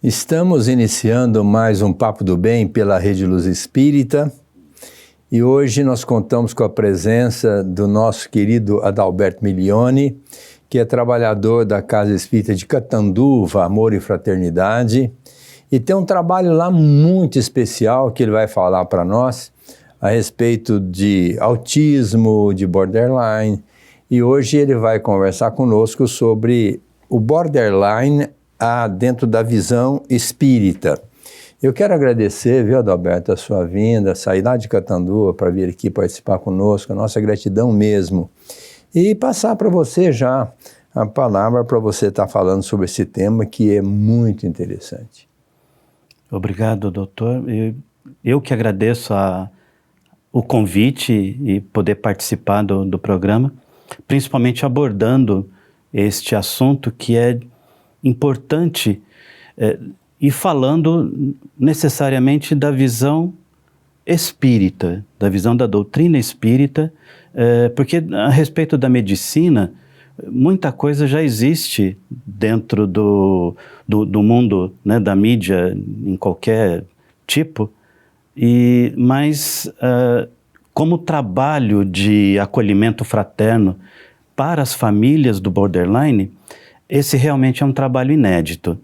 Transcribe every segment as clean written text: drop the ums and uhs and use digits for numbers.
Estamos iniciando mais um Papo do Bem pela Rede Luz Espírita e hoje nós contamos com a presença do nosso querido Adalberto Milioni, que é trabalhador da Casa Espírita de Catanduva, Amor e Fraternidade, e tem um trabalho lá muito especial que ele vai falar para nós a respeito de autismo, de borderline, e hoje ele vai conversar conosco sobre o borderline dentro da visão espírita. Eu quero agradecer, viu, Adalberto, a sua vinda, sair lá de Catanduva para vir aqui participar conosco, a nossa gratidão mesmo. E passar para você já a palavra para você estar falando sobre esse tema que é muito interessante. Obrigado, doutor. Eu que agradeço o convite e poder participar do programa, principalmente abordando este assunto que é importante e falando necessariamente da visão espírita, da visão da doutrina espírita, porque a respeito da medicina, muita coisa já existe dentro do mundo, né, da mídia, em qualquer tipo, mas como trabalho de acolhimento fraterno para as famílias do borderline, esse realmente é um trabalho inédito.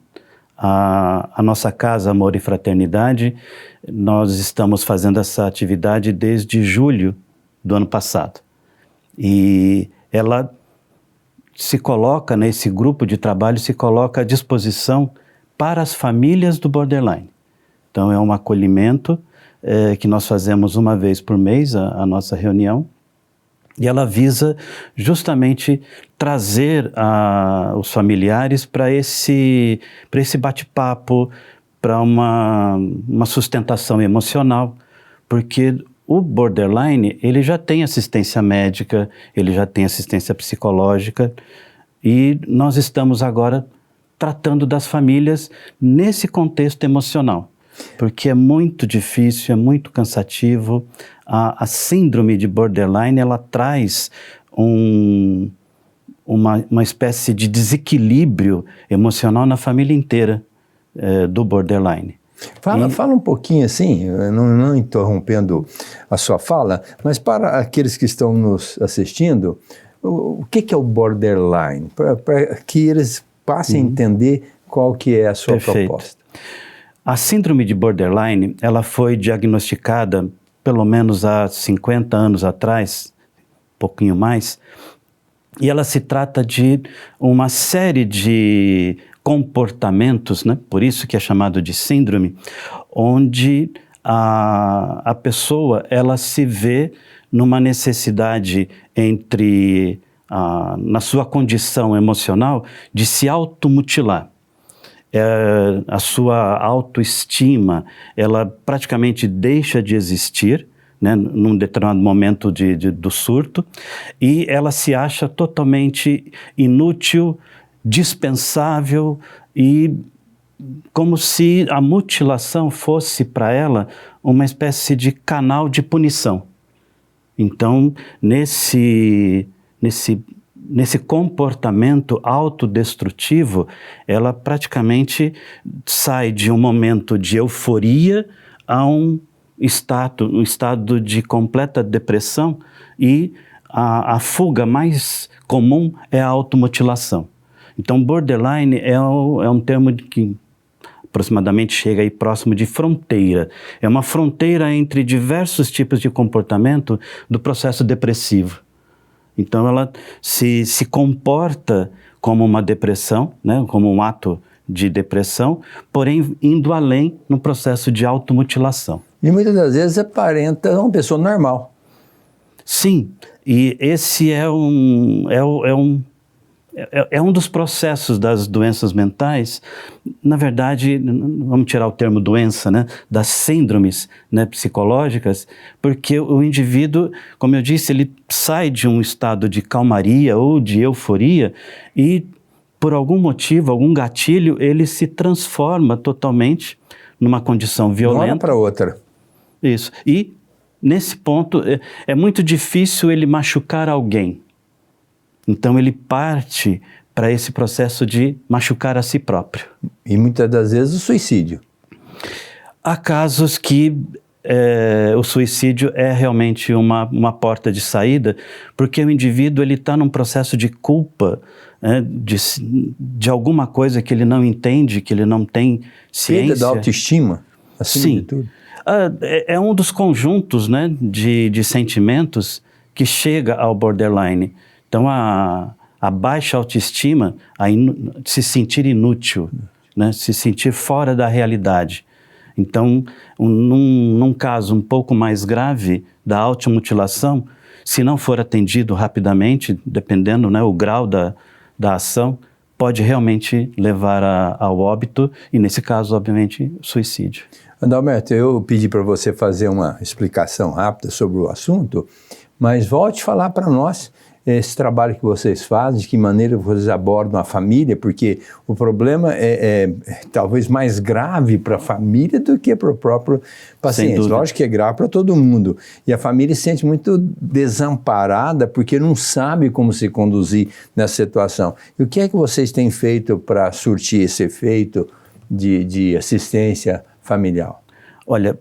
A nossa Casa Amor e Fraternidade, nós estamos fazendo essa atividade desde julho do ano passado. E ela se coloca, nesse grupo de trabalho, se coloca à disposição para as famílias do borderline. Então é um acolhimento que nós fazemos uma vez por mês, a nossa reunião, e ela visa justamente trazer os familiares para esse bate-papo, para uma sustentação emocional, porque o borderline, ele já tem assistência médica, ele já tem assistência psicológica, e nós estamos agora tratando das famílias nesse contexto emocional, porque é muito difícil, é muito cansativo. A síndrome de borderline, ela traz uma espécie de desequilíbrio emocional na família inteira do borderline. Fala um pouquinho assim, não interrompendo a sua fala, mas para aqueles que estão nos assistindo, o que é o borderline? Para que eles passem a entender qual que é a sua proposta. A síndrome de borderline, ela foi diagnosticada pelo menos há 50 anos atrás, um pouquinho mais, e ela se trata de uma série de comportamentos, né? Por isso que é chamado de síndrome, onde a pessoa ela se vê numa necessidade na sua condição emocional, de se automutilar. A sua autoestima, ela praticamente deixa de existir, né, num determinado momento do surto, e ela se acha totalmente inútil, dispensável, e como se a mutilação fosse para ela uma espécie de canal de punição. Então, nesse comportamento autodestrutivo, ela praticamente sai de um momento de euforia a um estado de completa depressão, e a fuga mais comum é a automutilação. Então, borderline é um termo que aproximadamente chega aí próximo de fronteira. É uma fronteira entre diversos tipos de comportamento do processo depressivo. Então ela se comporta como uma depressão, né, como um ato de depressão, porém indo além no processo de automutilação. E muitas das vezes aparenta uma pessoa normal. Sim, e esse é um dos processos das doenças mentais. Na verdade, vamos tirar o termo doença, né, das síndromes, né, psicológicas, porque o indivíduo, como eu disse, ele sai de um estado de calmaria ou de euforia e, por algum motivo, algum gatilho, ele se transforma totalmente numa condição violenta. De uma hora para outra. Isso. E, nesse ponto, é muito difícil ele machucar alguém. Então ele parte para esse processo de machucar a si próprio. E muitas das vezes o suicídio. Há casos que o suicídio é realmente uma porta de saída, porque o indivíduo está num processo de culpa, de alguma coisa que ele não entende, que ele não tem ciência. Perda da autoestima, acima de tudo. É um dos conjuntos, né, de sentimentos que chega ao borderline. Então, a baixa autoestima, se sentir inútil, né, se sentir fora da realidade. Então, num caso um pouco mais grave da automutilação, se não for atendido rapidamente, dependendo, né, o grau da ação, pode realmente levar ao óbito e, nesse caso, obviamente, suicídio. Adalberto, eu pedi para você fazer uma explicação rápida sobre o assunto, mas volte a falar para nós esse trabalho que vocês fazem, de que maneira vocês abordam a família, porque o problema é talvez mais grave para a família do que para o próprio paciente. Lógico que é grave para todo mundo. E a família se sente muito desamparada porque não sabe como se conduzir nessa situação. E o que é que vocês têm feito para surtir esse efeito de assistência familiar? Olha,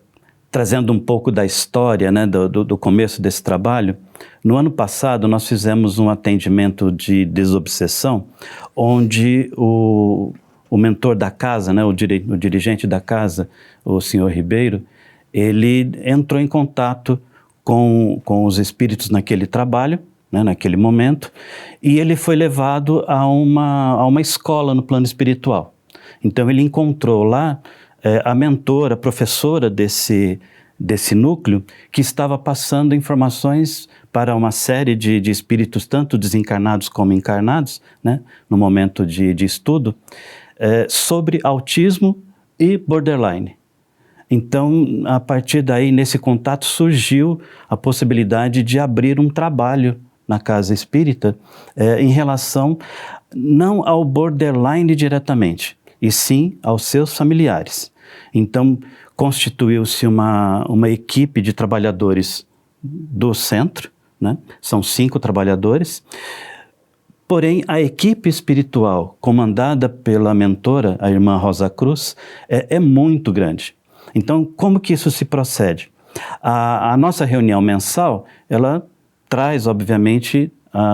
trazendo um pouco da história, né, do começo desse trabalho, no ano passado nós fizemos um atendimento de desobsessão, onde o mentor da casa, né, o dirigente da casa, o senhor Ribeiro, ele entrou em contato com os espíritos naquele trabalho, né, naquele momento, e ele foi levado a uma escola no plano espiritual. Então ele encontrou lá a mentora, a professora desse núcleo, que estava passando informações para uma série de espíritos, tanto desencarnados como encarnados, né, no momento de estudo, sobre autismo e borderline. Então, a partir daí, nesse contato, surgiu a possibilidade de abrir um trabalho na Casa Espírita em relação não ao borderline diretamente, e sim aos seus familiares. Então, constituiu-se uma equipe de trabalhadores do centro, né? São 5 trabalhadores, porém a equipe espiritual comandada pela mentora, a irmã Rosa Cruz, é muito grande. Então, como que isso se procede? A nossa reunião mensal, ela traz, obviamente,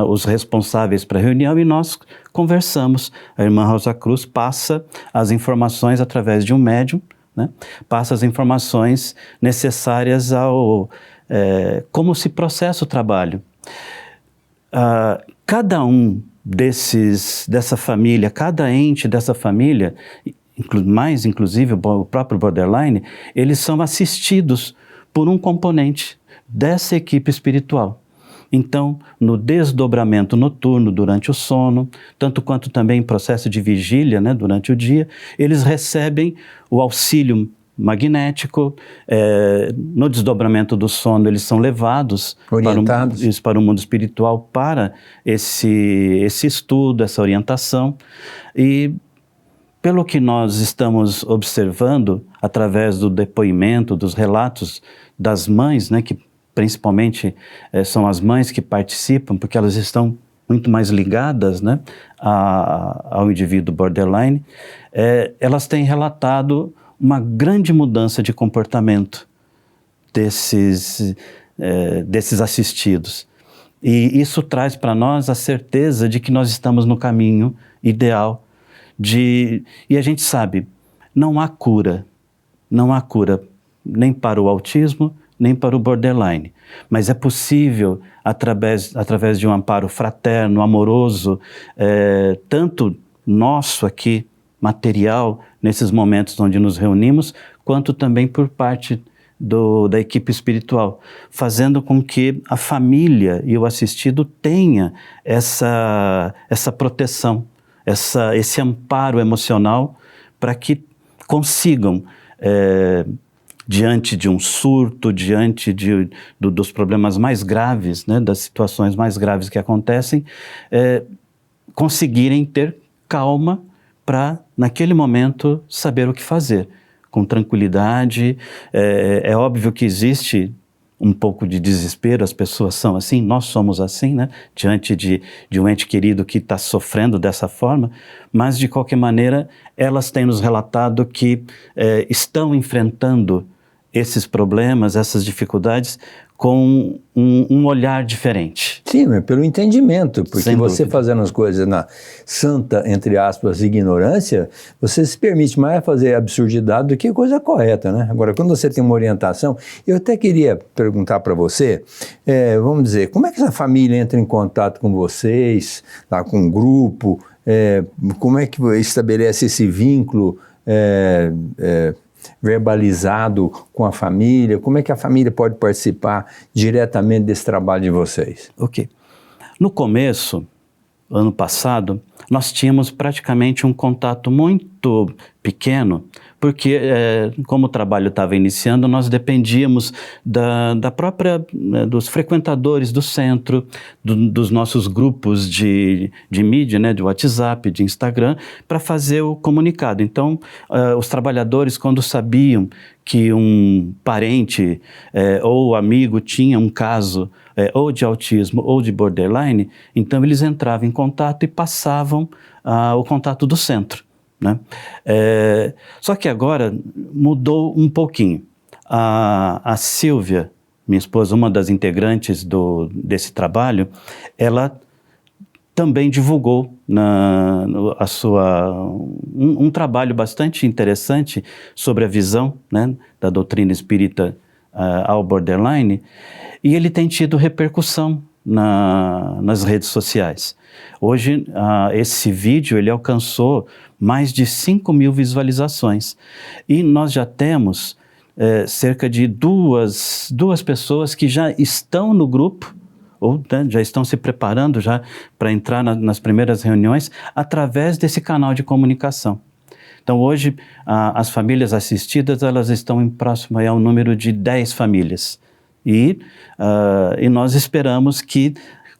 os responsáveis para a reunião e nós conversamos. A irmã Rosa Cruz passa as informações através de um médium, né? Passa as informações necessárias como se processa o trabalho. Cada um dessa família, cada ente dessa família, mais inclusive o próprio borderline, eles são assistidos por um componente dessa equipe espiritual. Então, no desdobramento noturno, durante o sono, tanto quanto também em processo de vigília, né, durante o dia, eles recebem o auxílio magnético. No desdobramento do sono, eles são levados para o mundo espiritual para esse estudo, essa orientação. E, pelo que nós estamos observando, através do depoimento, dos relatos das mães, né, que principalmente são as mães que participam, porque elas estão muito mais ligadas, né, ao indivíduo borderline, elas têm relatado uma grande mudança de comportamento desses assistidos. E isso traz para nós a certeza de que nós estamos no caminho ideal. E a gente sabe, não há cura nem para o autismo, nem para o borderline, mas é possível, através de um amparo fraterno, amoroso, tanto nosso aqui, material, nesses momentos onde nos reunimos, quanto também por parte da equipe espiritual, fazendo com que a família e o assistido tenha essa proteção, esse amparo emocional, para que consigam, diante de um surto, diante dos problemas mais graves, né, das situações mais graves que acontecem, conseguirem ter calma para, naquele momento, saber o que fazer, com tranquilidade. É óbvio que existe um pouco de desespero, as pessoas são assim, nós somos assim, né? Diante de um ente querido que está sofrendo dessa forma, mas de qualquer maneira elas têm nos relatado que estão enfrentando esses problemas, essas dificuldades com um olhar diferente. Sim, mas pelo entendimento, porque Sem você dúvida. fazendo as coisas na santa, entre aspas, ignorância, você se permite mais fazer absurdidade do que coisa correta, né? Agora, quando você tem uma orientação, eu até queria perguntar para você, vamos dizer, como é que essa família entra em contato com vocês, tá, com o grupo, como é que estabelece esse vínculo verbalizado com a família? Como é que a família pode participar diretamente desse trabalho de vocês? Ok. No começo, ano passado, nós tínhamos praticamente um contato muito pequeno, porque como o trabalho estava iniciando, nós dependíamos da própria, dos frequentadores do centro, dos nossos grupos de mídia, né, de WhatsApp, de Instagram, para fazer o comunicado. Então, os trabalhadores, quando sabiam que um parente ou amigo tinha um caso ou de autismo ou de borderline, então eles entravam em contato e passavam o contato do centro, né? Só que agora mudou um pouquinho. A Silvia, minha esposa, uma das integrantes desse trabalho, ela também divulgou um trabalho bastante interessante sobre a visão, né, da doutrina espírita ao borderline, e ele tem tido repercussão nas redes sociais. Hoje, esse vídeo ele alcançou mais de 5.000 visualizações, e nós já temos cerca de duas pessoas que já estão no grupo, ou já estão se preparando já para entrar nas primeiras reuniões através desse canal de comunicação. Então hoje as famílias assistidas elas estão próximo ao número de 10 famílias e nós esperamos que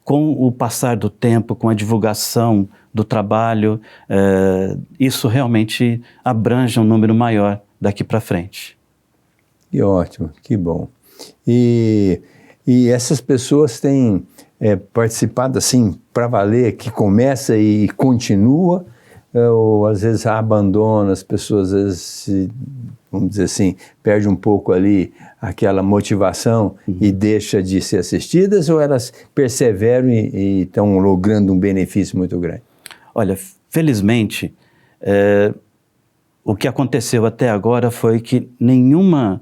com o passar do tempo, com a divulgação do trabalho, isso realmente abranja um número maior daqui para frente. Que ótimo, que bom. E essas pessoas têm participado assim para valer, que começa e continua, ou às vezes abandona, as pessoas às vezes, vamos dizer assim, perde um pouco ali aquela motivação e deixa de ser assistidas, ou elas perseveram e estão logrando um benefício muito grande? Olha, felizmente, o que aconteceu até agora foi que nenhuma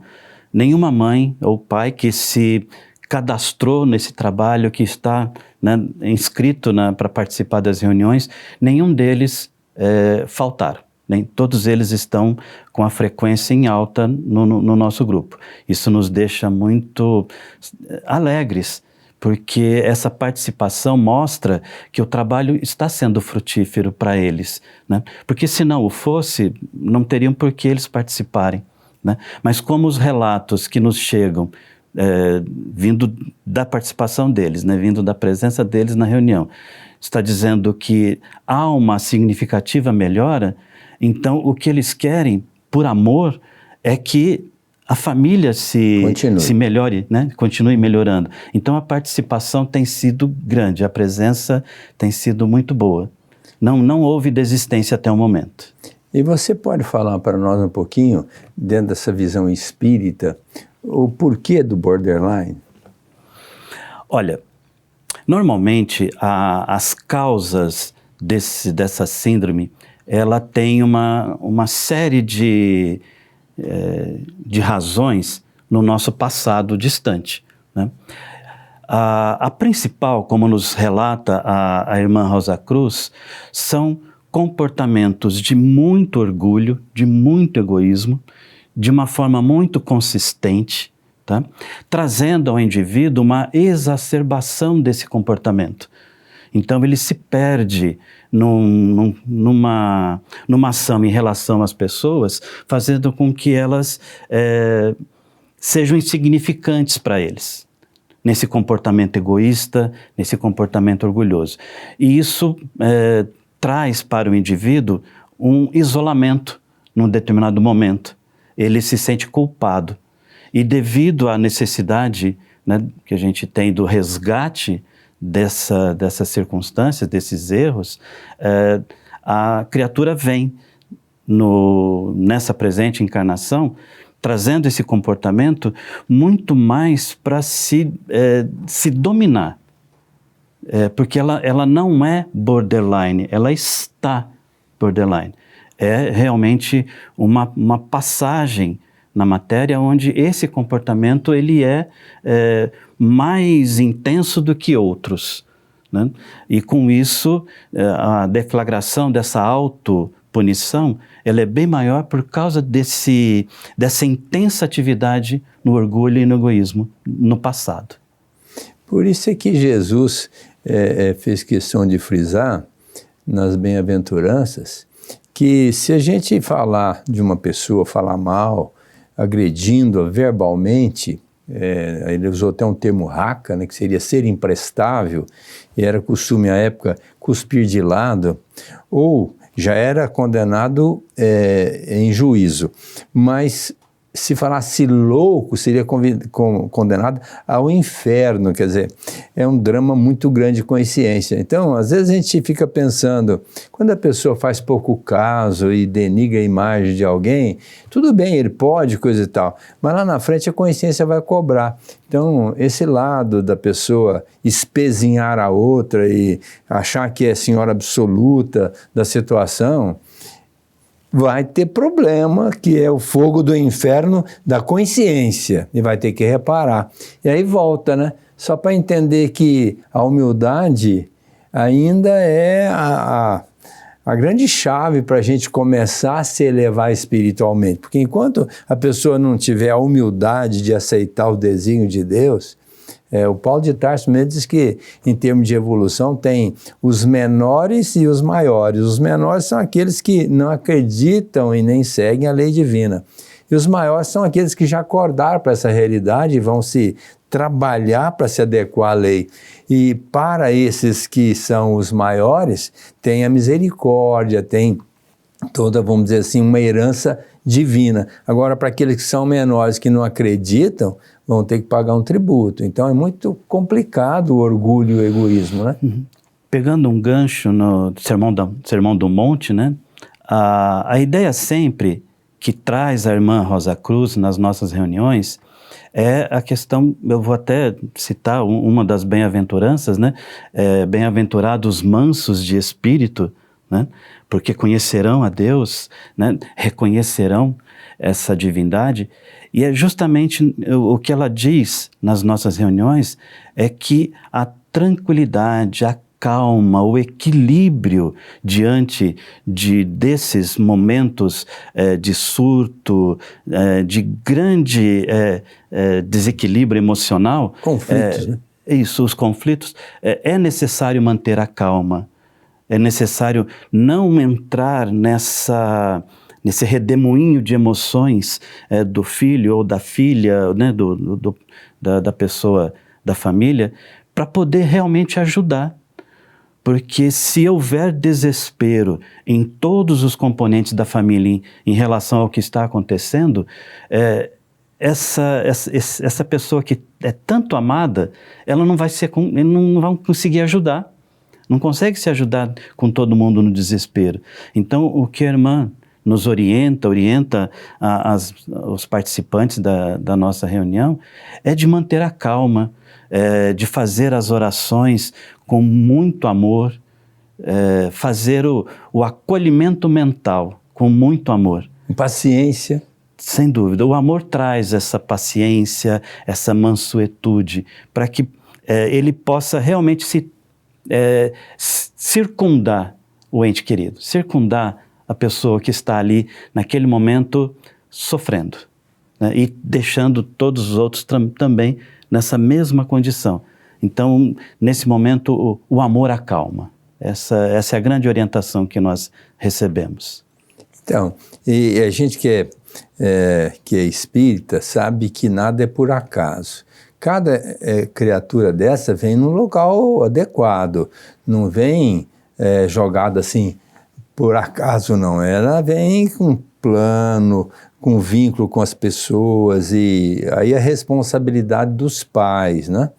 mãe ou pai que se cadastrou nesse trabalho, que está, né, inscrito para participar das reuniões, nenhum deles faltaram. Todos eles estão com a frequência em alta no nosso grupo. Isso nos deixa muito alegres, porque essa participação mostra que o trabalho está sendo frutífero para eles, né? Porque se não o fosse, não teriam por que eles participarem, né? Mas como os relatos que nos chegam vindo da participação deles, né, vindo da presença deles na reunião, está dizendo que há uma significativa melhora, então o que eles querem, por amor, é que a família se melhore, né, continue melhorando. Então a participação tem sido grande, a presença tem sido muito boa. Não houve desistência até o momento. E você pode falar para nós um pouquinho, dentro dessa visão espírita, o porquê do borderline? Olha, normalmente as causas dessa síndrome, ela tem uma série de razões no nosso passado distante, né? A principal, como nos relata a irmã Rosa Cruz, são comportamentos de muito orgulho, de muito egoísmo, de uma forma muito consistente, tá? Trazendo ao indivíduo uma exacerbação desse comportamento. Então ele se perde numa ação em relação às pessoas, fazendo com que elas sejam insignificantes para eles, nesse comportamento egoísta, nesse comportamento orgulhoso. E isso traz para o indivíduo um isolamento num determinado momento. Ele se sente culpado. E devido à necessidade, né, que a gente tem do resgate dessas circunstâncias, desses erros, a criatura vem nessa presente encarnação trazendo esse comportamento muito mais para se dominar. Porque ela não é borderline, ela está borderline. É realmente uma passagem na matéria onde esse comportamento ele é mais intenso do que outros, né? E com isso, a deflagração dessa autopunição, ela é bem maior por causa dessa intensa atividade no orgulho e no egoísmo no passado. Por isso é que Jesus fez questão de frisar nas bem-aventuranças que se a gente falar de uma pessoa, falar mal, agredindo-a verbalmente, ele usou até um termo raca, né, que seria ser imprestável, e era costume à época cuspir de lado, ou já era condenado em juízo, mas se falasse louco, seria condenado ao inferno, quer dizer, é um drama muito grande de consciência. Então, às vezes a gente fica pensando, quando a pessoa faz pouco caso e denigra a imagem de alguém, tudo bem, ele pode, coisa e tal, mas lá na frente a consciência vai cobrar. Então, esse lado da pessoa espezinhar a outra e achar que é senhora absoluta da situação, vai ter problema, que é o fogo do inferno da consciência, e vai ter que reparar. E aí volta, né? Só para entender que a humildade ainda é a grande chave para a gente começar a se elevar espiritualmente. Porque enquanto a pessoa não tiver a humildade de aceitar o desígnio de Deus, o Paulo de Tarso mesmo diz que, em termos de evolução, tem os menores e os maiores. Os menores são aqueles que não acreditam e nem seguem a lei divina. E os maiores são aqueles que já acordaram para essa realidade e vão se trabalhar para se adequar à lei. E para esses que são os maiores, tem a misericórdia, tem toda, vamos dizer assim, uma herança divina. Agora, para aqueles que são menores, que não acreditam, vão ter que pagar um tributo. Então, é muito complicado o orgulho e o egoísmo, né? Uhum. Pegando um gancho no Sermão do Monte, né? A ideia sempre que traz a irmã Rosa Cruz nas nossas reuniões é a questão, eu vou até citar uma das bem-aventuranças, né? Bem-aventurados mansos de espírito, né? Porque conhecerão a Deus, né? Reconhecerão essa divindade. E é justamente o que ela diz nas nossas reuniões, é que a tranquilidade, a calma, o equilíbrio diante desses momentos de surto, de grande desequilíbrio emocional. Conflitos, né? Isso, os conflitos. É necessário manter a calma, é necessário não entrar nesse redemoinho de emoções do filho ou da filha, né, da pessoa da família, para poder realmente ajudar. Porque se houver desespero em todos os componentes da família em relação ao que está acontecendo, essa pessoa que é tanto amada, ela não vai conseguir ajudar. Não consegue se ajudar com todo mundo no desespero. Então, o que a irmã nos orienta os participantes da nossa reunião, é de manter a calma, de fazer as orações com muito amor, fazer o acolhimento mental com muito amor. Paciência. Sem dúvida, o amor traz essa paciência, essa mansuetude, para que ele possa realmente circundar o ente querido, circundar a pessoa que está ali naquele momento sofrendo, né, e deixando todos os outros também nessa mesma condição. Então, nesse momento, o amor acalma. Essa é a grande orientação que nós recebemos. Então, e a gente que é espírita sabe que nada é por acaso. Cada criatura dessa vem num local adequado, não vem jogada assim por acaso não, ela vem com plano, com vínculo com as pessoas, e aí a responsabilidade dos pais, né?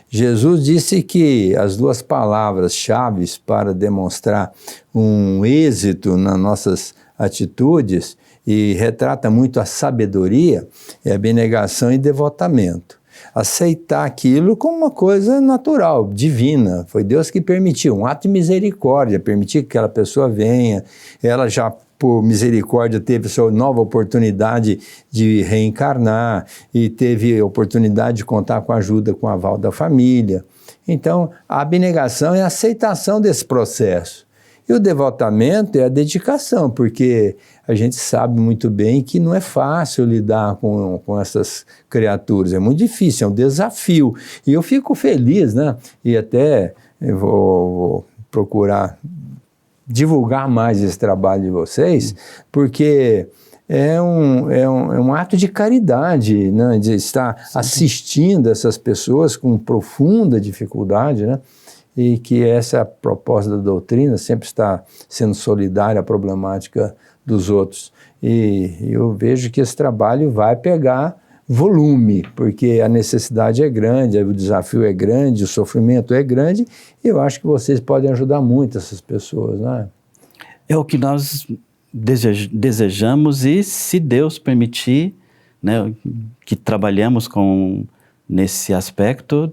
Jesus disse que as duas palavras-chave para demonstrar um êxito nas nossas atitudes, e retrata muito a sabedoria, é abnegação e devotamento. Aceitar aquilo como uma coisa natural, divina. Foi Deus que permitiu, um ato de misericórdia, permitir que aquela pessoa venha. Ela já, por misericórdia, teve sua nova oportunidade de reencarnar e teve a oportunidade de contar com a ajuda, com o aval da família. Então, a abnegação é a aceitação desse processo. E o devotamento é a dedicação, porque a gente sabe muito bem que não é fácil lidar com essas criaturas, é muito difícil, é um desafio. E eu fico feliz, né? E até eu vou procurar divulgar mais esse trabalho de vocês, porque é um ato de caridade, né? De estar assistindo essas pessoas com profunda dificuldade, né? E que essa proposta da doutrina sempre está sendo solidária à problemática dos outros. E eu vejo que esse trabalho vai pegar volume, porque a necessidade é grande, o desafio é grande, o sofrimento é grande, e eu acho que vocês podem ajudar muito essas pessoas, não é? É o que nós desejamos, e se Deus permitir, né, que trabalhemos nesse aspecto,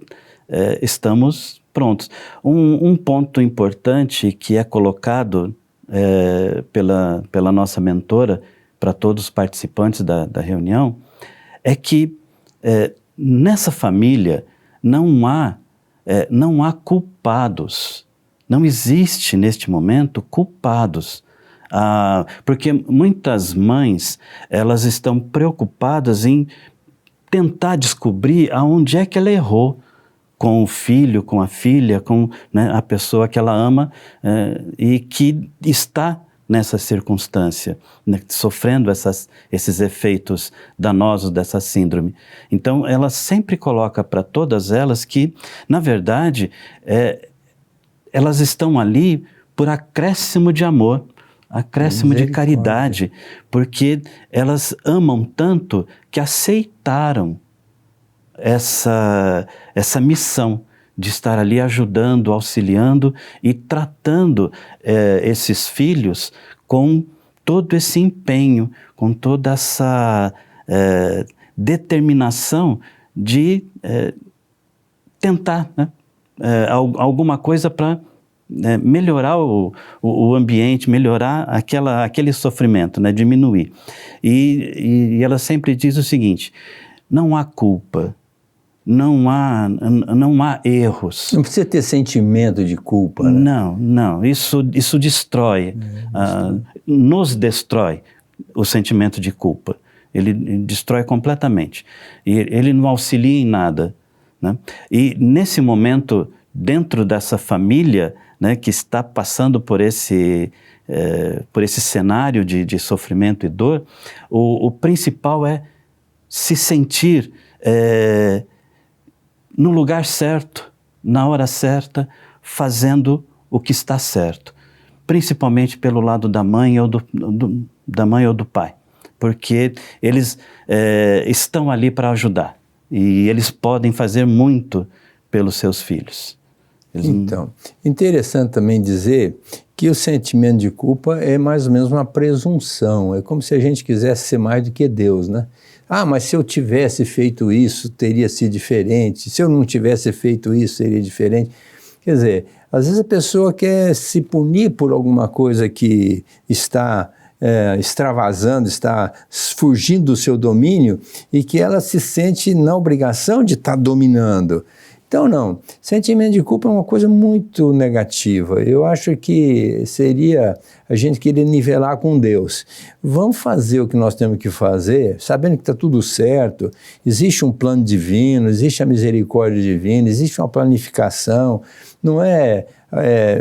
estamos prontos. Um ponto importante que é colocado pela nossa mentora para todos os participantes da reunião é que nessa família não há culpados. Não existe neste momento culpados. Porque muitas mães, elas estão preocupadas em tentar descobrir aonde é que ela errou com o filho, com a filha, com, né, a pessoa que ela ama e que está nessa circunstância, né, sofrendo esses efeitos danosos dessa síndrome. Então, ela sempre coloca para todas elas que, na verdade, elas estão ali por acréscimo de amor, acréscimo de caridade, porque elas amam tanto que aceitaram essa missão de estar ali ajudando, auxiliando e tratando esses filhos com todo esse empenho, com toda essa determinação de tentar, né, alguma coisa para melhorar o ambiente, melhorar aquele sofrimento, né, diminuir. E ela sempre diz o seguinte: não há culpa, não há erros. Não precisa ter sentimento de culpa, né? Não, isso destrói, nos destrói o sentimento de culpa. Ele destrói completamente. E ele não auxilia em nada, né? E nesse momento, dentro dessa família, né, que está passando por esse cenário de sofrimento e dor, o principal é se sentir no lugar certo, na hora certa, fazendo o que está certo, principalmente pelo lado da mãe ou do pai, porque eles estão ali para ajudar e eles podem fazer muito pelos seus filhos. Então, interessante também dizer que o sentimento de culpa é mais ou menos uma presunção, é como se a gente quisesse ser mais do que Deus, né? Mas se eu tivesse feito isso, teria sido diferente. Se eu não tivesse feito isso, seria diferente. Quer dizer, às vezes a pessoa quer se punir por alguma coisa que está extravasando, está fugindo do seu domínio e que ela se sente na obrigação de estar dominando. Então, não. Sentimento de culpa é uma coisa muito negativa. Eu acho que seria a gente querer nivelar com Deus. Vamos fazer o que nós temos que fazer, sabendo que está tudo certo, existe um plano divino, existe a misericórdia divina, existe uma planificação, não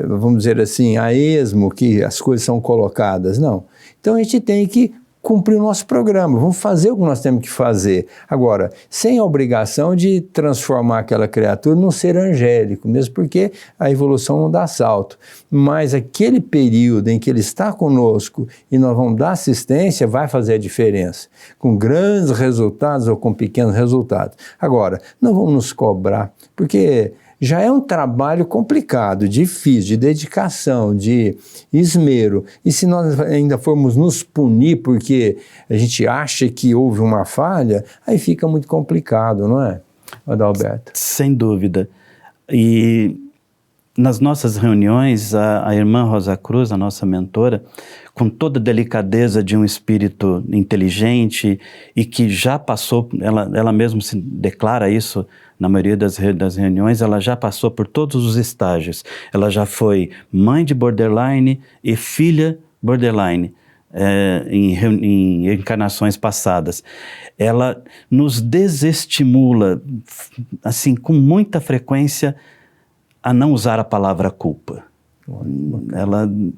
vamos dizer assim, a esmo que as coisas são colocadas, não. Então, a gente tem que cumprir o nosso programa, vamos fazer o que nós temos que fazer. Agora, sem a obrigação de transformar aquela criatura num ser angélico, mesmo porque a evolução não dá salto. Mas aquele período em que ele está conosco e nós vamos dar assistência vai fazer a diferença, com grandes resultados ou com pequenos resultados. Agora, não vamos nos cobrar, porque já é um trabalho complicado, difícil, de dedicação, de esmero. E se nós ainda formos nos punir porque a gente acha que houve uma falha, aí fica muito complicado, não é, Adalberto? Sem dúvida. E nas nossas reuniões, a irmã Rosa Cruz, a nossa mentora, com toda a delicadeza de um espírito inteligente e que já passou, ela mesma se declara isso na maioria das reuniões, ela já passou por todos os estágios. Ela já foi mãe de borderline e filha borderline em encarnações passadas. Ela nos desestimula, assim, com muita frequência, a não usar a palavra culpa.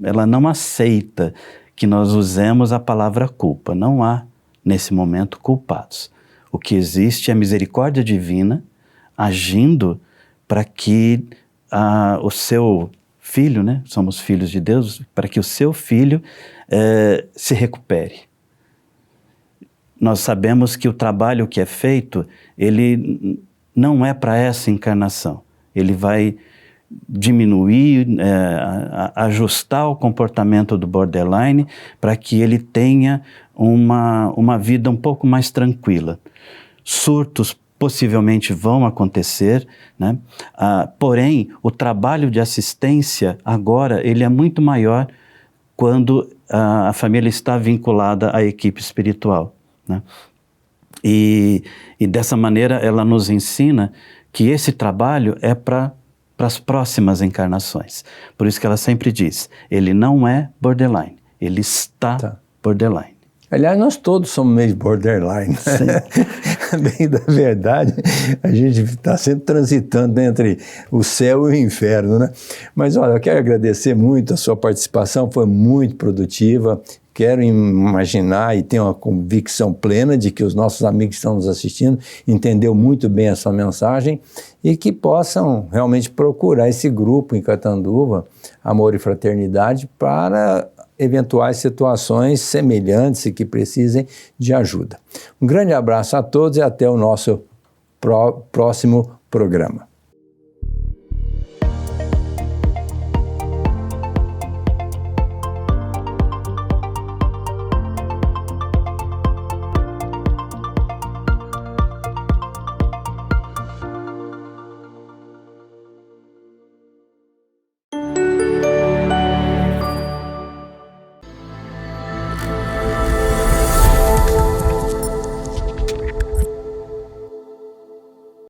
Ela não aceita que nós usemos a palavra culpa. Não há, nesse momento, culpados. O que existe é a misericórdia divina agindo para que o seu filho, né? Somos filhos de Deus, para que o seu filho se recupere. Nós sabemos que o trabalho que é feito, ele não é para essa encarnação. Ele vai diminuir, ajustar o comportamento do borderline para que ele tenha uma vida um pouco mais tranquila. Surtos possivelmente vão acontecer, né? Porém, o trabalho de assistência agora ele é muito maior quando a família está vinculada à equipe espiritual, né? E dessa maneira ela nos ensina que esse trabalho é para as próximas encarnações. Por isso que ela sempre diz, ele não é borderline, ele está borderline. Aliás, nós todos somos meio borderline. Bem da verdade, a gente está sempre transitando entre o céu e o inferno, né? Mas olha, eu quero agradecer muito a sua participação, foi muito produtiva. Quero imaginar e tenho uma convicção plena de que os nossos amigos que estão nos assistindo entendeu muito bem a sua mensagem e que possam realmente procurar esse grupo em Catanduva, Amor e Fraternidade, para eventuais situações semelhantes e que precisem de ajuda. Um grande abraço a todos e até o nosso próximo programa.